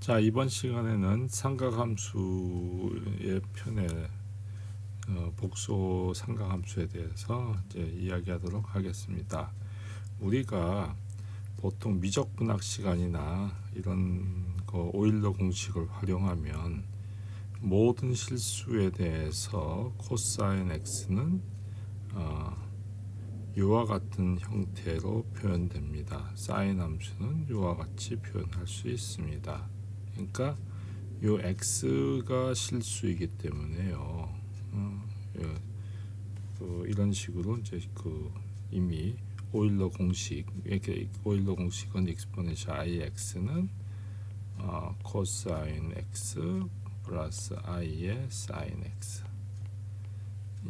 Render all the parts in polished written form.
자, 이번 시간에는 삼각함수의 편에 복소 삼각함수에 대해서 이제 이야기하도록 하겠습니다. 우리가 보통 미적분학 시간이나 이런 거 오일러 공식을 활용하면 모든 실수에 대해서 코사인 x는 이와 같은 형태로 표현됩니다. 사인 함수는 이와 같이 표현할 수 있습니다. 그러니까 요 x가 실수이기 때문에요. 예, 이런 식으로 이제 이미 오일러 공식, 이렇게 오일러 공식은 exponential ix는 코사인 x 플러스 i의 사인 x.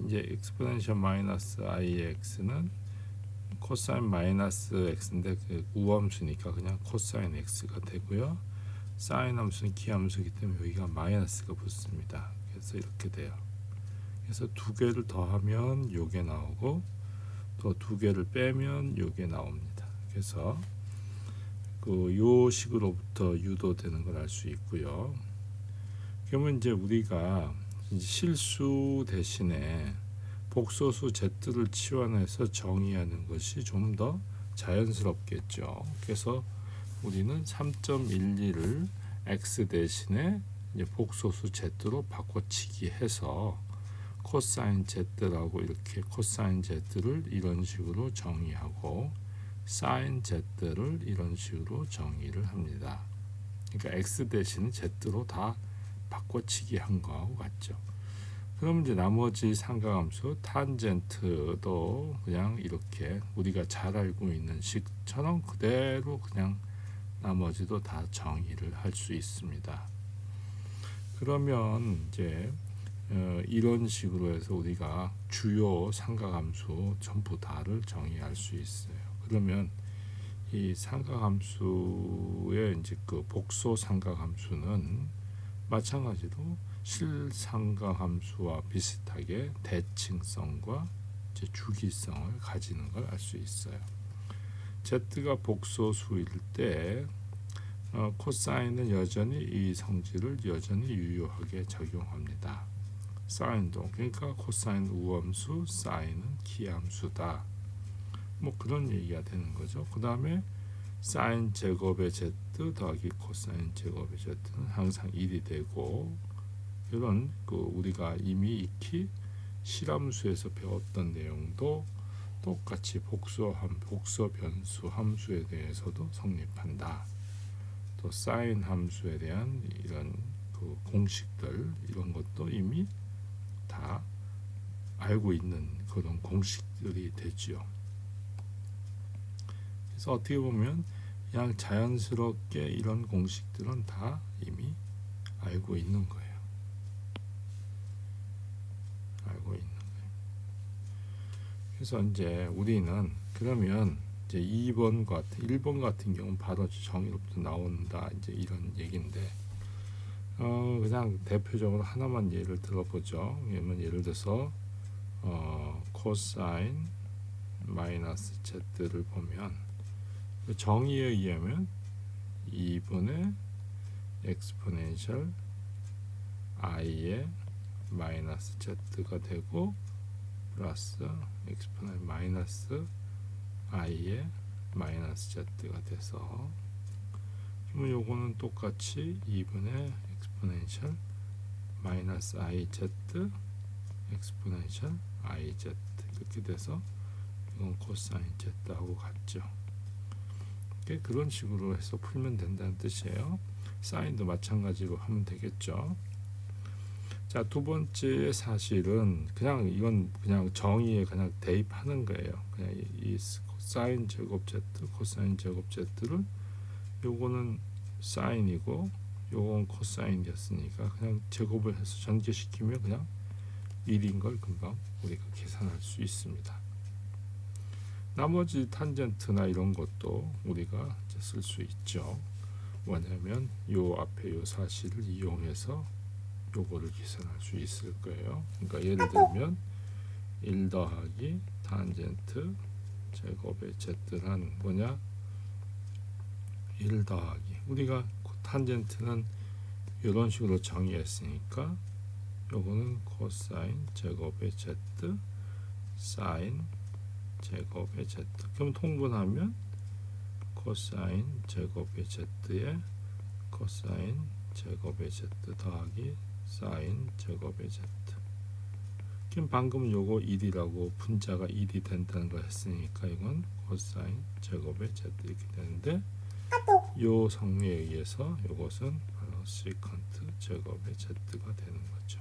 이제 exponential 마이너스 i의 x는 코사인 마이너스 x인데 우함수니까 그냥 코사인 x가 되고요. 사인 함수는 기함수이기 때문에 여기가 마이너스가 붙습니다. 그래서 이렇게 돼요. 그래서 두 개를 더하면 요게 나오고 또 두 개를 빼면 요게 나옵니다. 그래서 요 식으로부터 유도되는 걸 알 수 있고요. 그러면 이제 우리가 실수 대신에 복소수 z를 치환해서 정의하는 것이 좀 더 자연스럽겠죠. 그래서 우리는 3.12를 x 대신에 이제 복소수 z로 바꿔치기 해서 코사인 z라고 이렇게 코사인 z를 이런 식으로 정의하고 사인 z를 이런 식으로 정의를 합니다. 그러니까 x 대신 z로 다 바꿔치기 한 거하고 같죠. 그럼 이제 나머지 삼각함수 탄젠트도 그냥 이렇게 우리가 잘 알고 있는 식처럼 그대로 그냥 나머지도 다 정의를 할 수 있습니다. 그러면 이제 이런 식으로 해서 우리가 주요 삼각함수 전부 다를 정의할 수 있어요. 그러면 이 삼각함수의 이제 복소 삼각함수는 마찬가지로 실삼각함수와 비슷하게 대칭성과 이제 주기성을 가지는 걸 알 수 있어요. z가 복소수일 때 코사인은 여전히 이 성질을 여전히 유효하게 적용합니다. 사인도 그러니까 코사인 우함수, 사인은 기함수다. 뭐 그런 얘기가 되는 거죠. 그 다음에 사인 제곱의 z 더하기 코사인 제곱의 z는 항상 1이 되고 이런 우리가 이미 익히 실함수에서 배웠던 내용도 똑같이 복소 변수 함수에 대해서도 성립한다. 또 사인 함수에 대한 이런 공식들 이런 것도 이미 다 알고 있는 그런 공식들이 되죠. 그래서 어떻게 보면 그냥 자연스럽게 이런 공식들은 다 이미 알고 있는 거예요. 알고 있는 거예요. 그래서 이제 우리는 그러면 이제 2번 같은 1번 같은 경우는 바로 정의로부터 나온다 이제 이런 얘기인데 그냥 대표적으로 하나만 예를 들어보죠. 예를 들어서 코사인 마이너스 z를 보면 정의에 의하면 2분의 exponential i의 마이너스 z가 되고 플러스 exponential 마이너스 i의 마이너스 z가 돼서 그러면 요거는 똑같이 2분의 exponential 마이너스 i z exponential i z 이렇게 돼서 이건 코사인 z하고 같죠. 그런 식으로 해서 풀면 된다는 뜻이에요. 사인도 마찬가지로 하면 되겠죠. 자, 두 번째 사실은 그냥 이건 그냥 정의에 그냥 대입하는 거예요. 그냥 이 사인 제곱 z, 코사인 제곱 z를 요거는 사인이고 요건 코사인이었으니까 그냥 제곱을 해서 전개시키면 그냥 1인 걸 금방 우리가 계산할 수 있습니다. 나머지 탄젠트나 이런 것도 우리가 쓸 수 있죠. 뭐냐면 요 앞에 요 사실을 이용해서 요거를 계산할 수 있을 거예요. 그러니까 예를 들면 1 더하기 탄젠트 제곱의 z는 뭐냐? 1 더하기 우리가 탄젠트는 이런 식으로 정의했으니까 요거는 코사인 제곱의 z 사인 제곱의 z. 그럼 통분하면 코사인 제곱의 z에 코사인 제곱의 z 더하기 사인 제곱의 z. 그럼 방금 요거 1이라고 분자가 1이 된다는 걸 했으니까 이건 코사인 제곱의 z 이렇게 되는데 요 성리에 의해서 요것은 바로 시컨트 제곱의 z가 되는 거죠.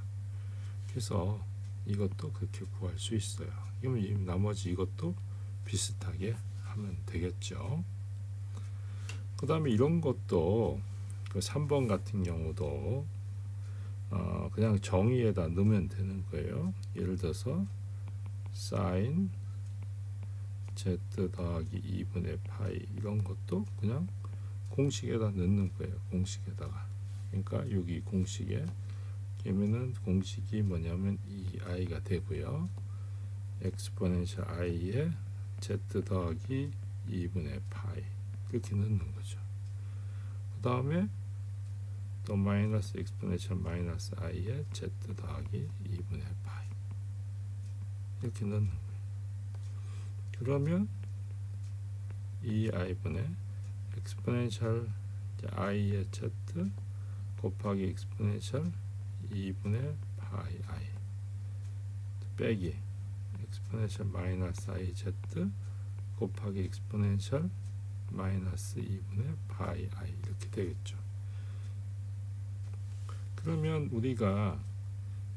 그래서 이것도 그렇게 구할 수 있어요. 그러면 나머지 이것도 비슷하게 하면 되겠죠. 그 다음에 이런 것도 그 3번 같은 경우도 그냥 정의에다 넣으면 되는 거예요. 예를 들어서 사인 z 더하기 2분의 파이 이런 것도 그냥 공식에다 넣는 거예요. 공식에다가. 그러니까 여기 공식에 그러면은 공식이 뭐냐면 이 i가 되고요. 엑스포넨셜 i에 z 더하기 2분의 파이 이렇게 넣는 거죠. 그 다음에 또 마이너스 엑스포넨셜 마이너스 i에 z 더하기 2분의 파이 이렇게 넣는 거예요. 그러면 이 i분의 엑스포넨셜 i의 z 곱하기 엑스포넨셜 2분의 파이 i 빼기 엑스포넨셜 마이너스 i z 곱하기 엑스포넨셜 마이너스 2분의 파이 i 이렇게 되겠죠. 그러면 우리가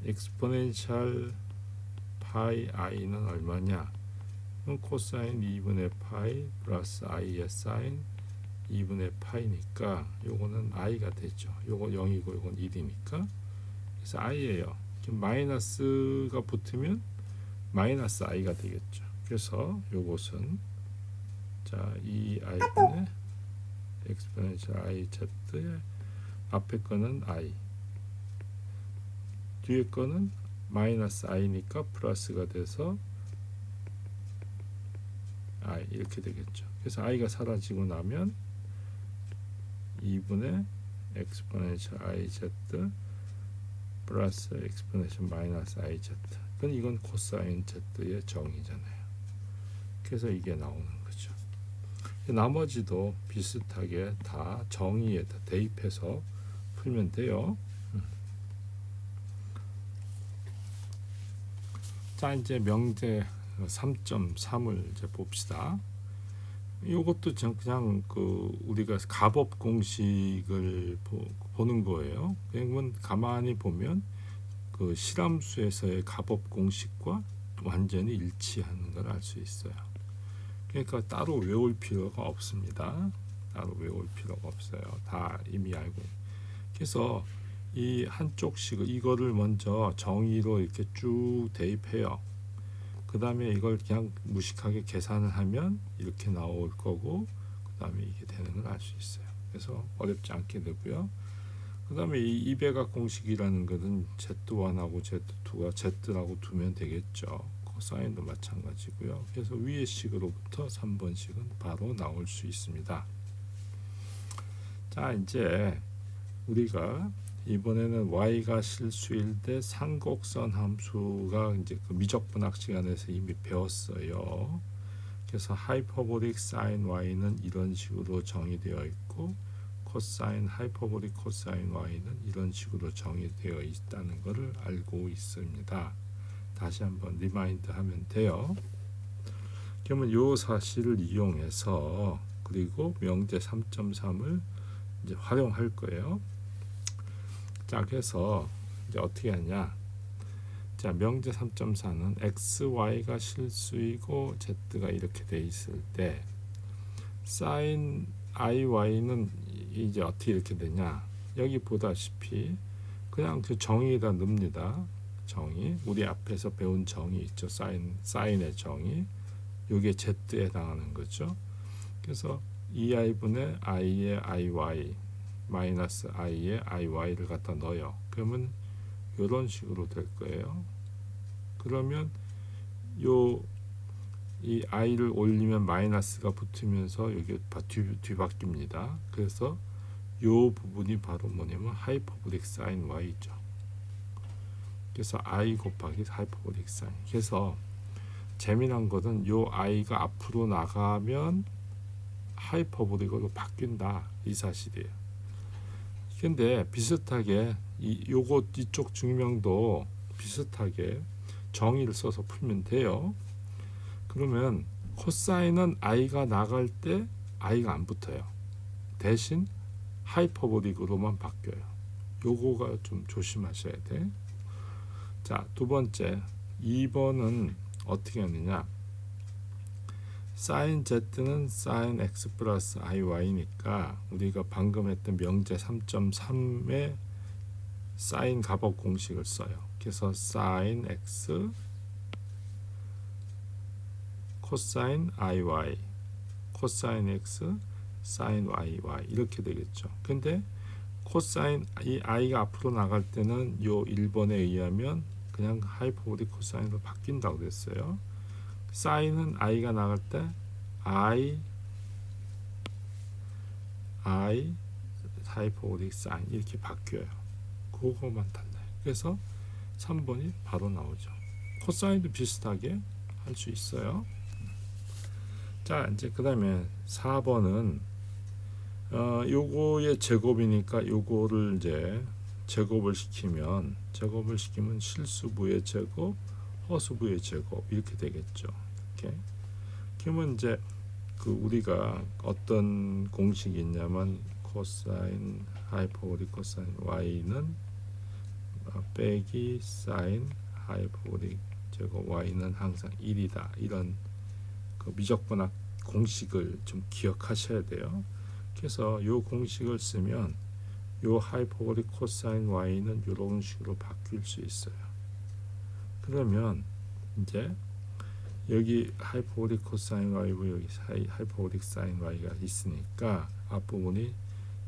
엑스포넨셜 파이 i는 얼마냐? 그럼 코사인 2분의 파이 플러스 i의 사인 2분의 파이니까 요거는 i가 되죠. 요거 0이고 요건 1이니까 그래서 i예요. 마이너스가 붙으면 마이너스 i가 되겠죠. 그래서 요것은 자, 이 i분의 엑스포넨셜 i z의 앞에 거는 i 뒤에 거는 마이너스 i니까 플러스가 돼서 i 이렇게 되겠죠. 그래서 i가 사라지고 나면 2분의 엑스포넨셜 i z 플러스 엑스포넨셜 마이너스 i z. 그건 이건 코사인 z의 정의잖아요. 그래서 이게 나오는 거죠. 나머지도 비슷하게 다 정의에다 대입해서 풀면 돼요. 자, 이제 명제 3.3을 이제 봅시다. 이것도 그냥 그 우리가 값업 공식을 보는 거예요. 그러면 가만히 보면 그 실함수에서의 값업 공식과 완전히 일치하는 걸 알 수 있어요. 그러니까 따로 외울 필요가 없습니다. 따로 외울 필요가 없어요. 다 이미 알고. 그래서 이 한쪽씩 이거를 먼저 정의로 이렇게 쭉 대입해요. 그 다음에 이걸 그냥 무식하게 계산을 하면 이렇게 나올 거고 그 다음에 이게 되는 걸 알 수 있어요. 그래서 어렵지 않게 되고요. 그 다음에 이 이배각 공식이라는 것은 Z1하고 Z2가 Z라고 두면 되겠죠. 코사인도 마찬가지고요. 그래서 위의 식으로부터 3번식은 바로 나올 수 있습니다. 자, 이제 우리가 이번에는 y가 실수일 때 상곡선 함수가 이제 그 미적분학 시간에서 이미 배웠어요. 그래서 하이퍼보릭 사인 y는 이런 식으로 정의되어 있고 코사인 하이퍼보릭 코사인 y는 이런 식으로 정의되어 있다는 것을 알고 있습니다. 다시 한번 리마인드 하면 돼요. 그러면 이 사실을 이용해서 그리고 명제 3.3을 이제 활용할 거예요. 자, 그래서 이제 어떻게 하냐? 자, 명제 3.4는 x, y가 실수이고 z가 이렇게 돼 있을 때 sin i, y는 이제 어떻게 이렇게 되냐? 여기 보다시피 그냥 그 정의에다 넣습니다. 정의, 우리 앞에서 배운 정의 있죠. 사인의 정의. 이게 z에 해당하는 거죠. 그래서 2i분의 i의 iy 마이너스 i의 iy를 갖다 넣어요. 그러면 이런 식으로 될 거예요. 그러면 이 i를 올리면 마이너스가 붙으면서 여기 뒤바뀝니다. 그래서 요 부분이 바로 뭐냐면 하이퍼보릭 사인 y죠. 그래서 i 곱하기 하이퍼보릭 사인. 그래서 재미난 것은 요 i가 앞으로 나가면 하이퍼보릭으로 바뀐다, 이 사실이에요. 근데 비슷하게 요거 이쪽 증명도 비슷하게 정의를 써서 풀면 돼요. 그러면 코사인은 i가 나갈 때 i가 안 붙어요. 대신 하이퍼보릭으로만 바뀌어요. 요거가 좀 조심하셔야 돼. 자, 두 번째 2번은 어떻게 하느냐, sin z는 sin x 플러스 iy니까 우리가 방금 했던 명제 3.3의 sin 값업 공식을 써요. 그래서 sin x cosine iy cosine x sin yy 이렇게 되겠죠. 근데 코사인 이 i가 앞으로 나갈 때는 요 1번에 의하면 그냥 하이퍼보릭 코사인으로 바뀐다고 그랬어요. 사인은 i가 나갈 때 i 하이퍼보릭 사인 이렇게 바뀌어요. 그거만 달라요. 그래서 3번이 바로 나오죠. 코사인도 비슷하게 할 수 있어요. 자, 이제 그 다음에 4번은 요거의 제곱이니까 요거를 이제 제곱을 시키면 실수부의 제곱, 허수부의 제곱 이렇게 되겠죠. 이렇게. 그러면 이제 그 우리가 어떤 공식이 있냐면 코사인 하이퍼보릭 코사인 y는 빼기 사인 하이퍼보릭 제곱 y는 항상 1이다. 이런 그 미적분학 공식을 좀 기억하셔야 돼요. 그래서 요 공식을 쓰면 요 하이퍼보릭 코사인 y는 이런 식으로 바뀔 수 있어요. 그러면 이제 여기 하이퍼보릭 코사인 y고 여기 하이퍼보릭 사인 y가 있으니까 앞부분이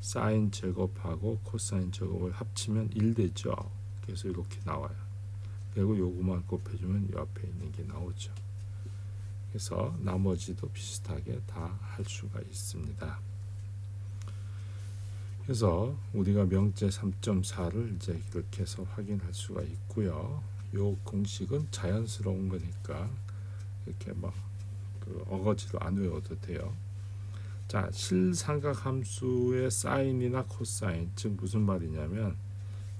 사인 제곱하고 코사인 제곱을 합치면 1 되죠. 그래서 이렇게 나와요. 그리고 요거만 곱해주면 요 앞에 있는 게 나오죠. 그래서 나머지도 비슷하게 다 할 수가 있습니다. 그래서 우리가 명제 3.4를 이제 이렇게 해서 확인할 수가 있고요. 요 공식은 자연스러운 거니까 이렇게 막 그 어거지로 안 외워도 돼요. 자, 실삼각 함수의 사인이나 코사인, 즉 무슨 말이냐면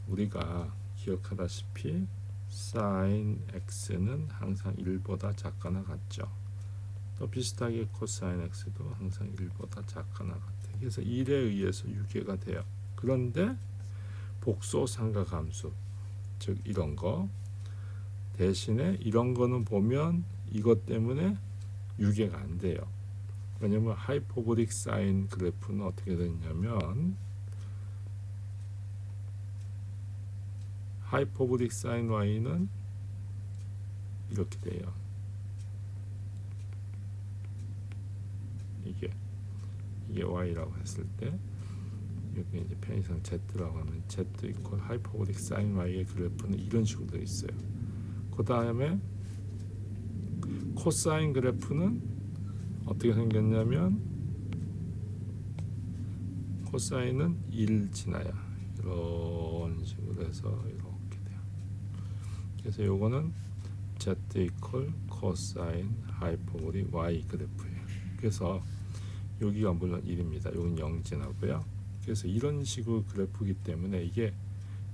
우리가 기억하다시피 사인 x는 항상 1보다 작거나 같죠. 또 비슷하게 코사인 x도 항상 1보다 작거나 같아요. 그래서 1에 의해서 유계가 돼요. 그런데 복소 삼각함수, 즉 이런 거 대신에 이런 거는 보면 이것 때문에 유계가 안 돼요. 왜냐면 하이퍼보릭 사인 그래프는 어떻게 되냐면 하이퍼보릭 사인 y는 이렇게 돼요. 이게 y라고 했을 때 여기 이제 편의상 z라고 하면 z 이퀄 하이퍼보릭 사인 y의 그래프는 이런 식으로 되어 있어요. 그 다음에 코사인 그래프는 어떻게 생겼냐면 코사인은 1 지나요. 이런 식으로 해서 이렇게 돼요. 그래서 요거는 z 이퀄 코사인 하이퍼보릭 y 그래프예요. 그래서 여기가 물론 1입니다. 여기는 0 지나고요. 그래서 이런 식으로 그래프이기 때문에 이게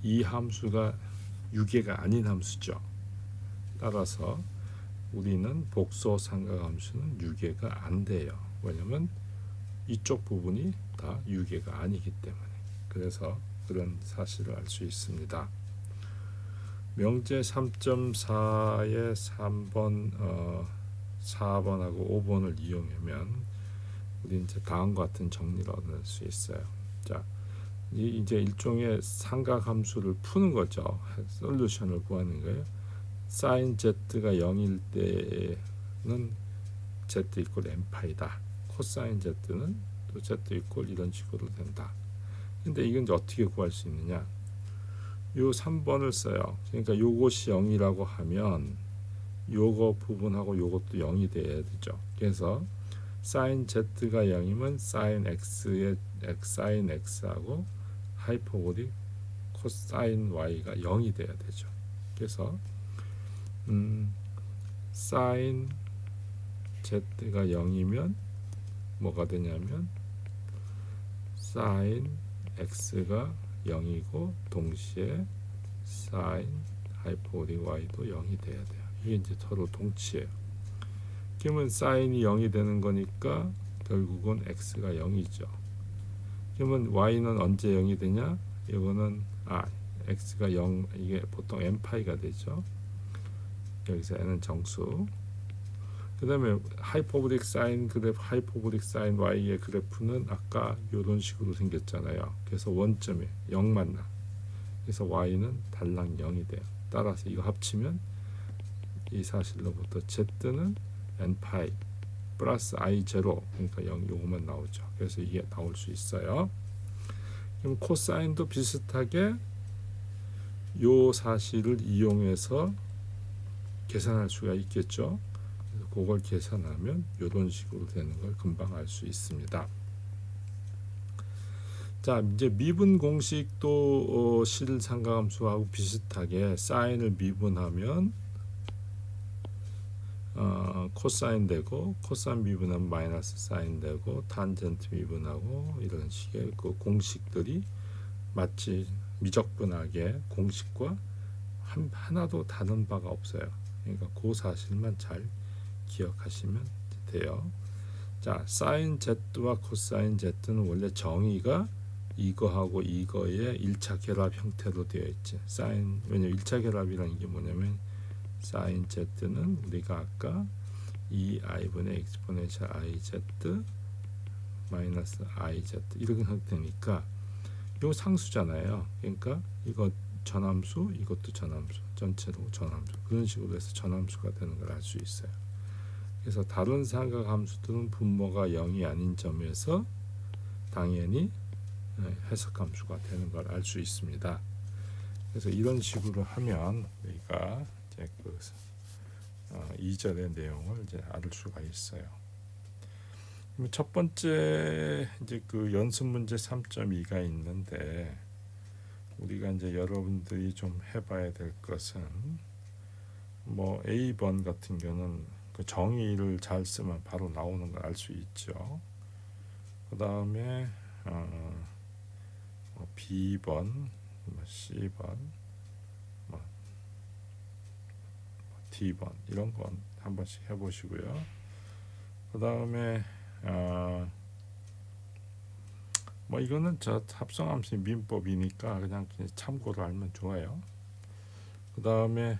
이 함수가 유계가 아닌 함수죠. 따라서 우리는 복소 삼각함수는 유계가 안 돼요. 왜냐면 이쪽 부분이 다 유계가 아니기 때문에. 그래서 그런 사실을 알 수 있습니다. 명제 3.4의 3번, 4번하고 5번을 이용하면 우리 이제 다음과 같은 정리를 얻을 수 있어요. 자, 이제 일종의 삼각함수를 푸는 거죠. 솔루션을 구하는 거예요. sin z가 0일 때는 z 이퀄 n파이다. 코사인 z는 또 z 이퀄 이런 식으로 된다. 근데 이건 이제 어떻게 구할 수 있느냐? 요 3번을 써요. 그러니까 요것이 0이라고 하면 요거 부분하고 요것도 0이 돼야 되죠. 그래서 sin z가 0이면 sin x의 x sin x하고 하이퍼보릭 코사인 y가 0이 돼야 되죠. 그래서 sin z가 0이면 뭐가 되냐면 sin x가 0이고 동시에 sin 하이퍼보릭 y도 0이 돼야 돼요. 이게 이제 서로 동치예요. 그러면 sin이 0이 되는 거니까 결국은 x가 0이죠. 그러면 y는 언제 0이 되냐? 이거는 x가 0, 이게 보통 n파이가 되죠. 여기서 n은 정수. 그 다음에 하이퍼보릭 사인 그래프, 하이퍼보릭 사인 y의 그래프는 아까 이런 식으로 생겼잖아요. 그래서 원점에 0 만나. 그래서 y는 달랑 0이 돼요. 따라서 이거 합치면 이 사실로부터 z는 n파이 플러스 i 제로, 그러니까 0 요거만 나오죠. 그래서 이게 나올 수 있어요. 그럼 코사인도 비슷하게 요 사실을 이용해서 계산할 수가 있겠죠. 그래서 그걸 계산하면 이런 식으로 되는 걸 금방 알 수 있습니다. 자, 이제 미분 공식도 실삼각함수하고 비슷하게 사인을 미분하면 코사인 되고, 코사인 미분하면 마이너스 사인 되고, 탄젠트 미분하고, 이런 식의 그 공식들이 마치 미적분하게 공식과 하나도 다른 바가 없어요. 그러니까 그 사실만 잘 기억하시면 돼요. 자, 사인 z와 코사인 z는 원래 정의가 이거하고 이거의 1차 결합 형태로 되어 있지. 사인, 왜냐면 1차 결합이라는 게 뭐냐면 사인 z는 우리가 아까 2i분의 exponential iz 마이너스 iz 이렇게 형태니까 요 상수잖아요. 그러니까 이거 전함수, 이것도 전함수, 전체로 전함수, 그런 식으로 해서 전함수가 되는 걸 알 수 있어요. 그래서 다른 삼각함수들은 분모가 0이 아닌 점에서 당연히 해석함수가 되는 걸 알 수 있습니다. 그래서 이런 식으로 하면 우리가 이제 그 2절의 내용을 이제 알 수가 있어요. 첫 번째 이제 그 연습 문제 3.2가 있는데 우리가 이제 여러분들이 좀 해봐야 될 것은 뭐 A번 같은 경우는 그 정의를 잘 쓰면 바로 나오는 걸 알 수 있죠. 그 다음에 B번, C번, D번 이런 건 한 번씩 해보시고요. 그 다음에 뭐 이거는 저 합성함수 민법이니까 그냥 참고로 알면 좋아요. 그 다음에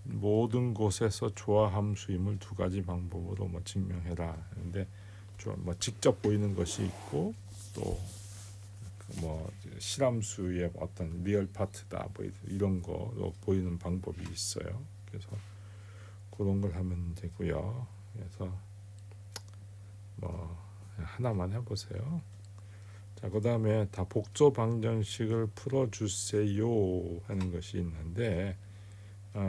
모든 곳에서 조화함수임을 두 가지 방법으로 뭐 증명해라. 근데 뭐 직접 보이는 것이 있고 또 뭐 실함수의 어떤 리얼 파트다 뭐 이런 거 보이는 방법이 있어요. 그래서 그런 걸 하면 되고요. 그래서 뭐 하나만 해보세요. 자, 그 다음에 다 복조 방정식을 풀어주세요 하는 것이 있는데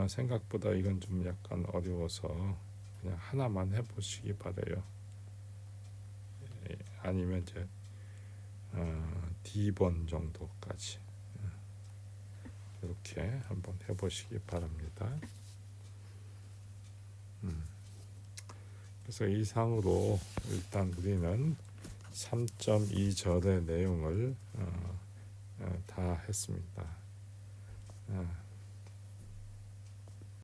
생각보다 이건 좀 약간 어려워서 그냥 하나만 해보시기 바라요. 아니면 이제 D번 정도까지 이렇게 한번 해보시기 바랍니다. 그래서 이상으로 일단 우리는 3.2절의 내용을 다 했습니다.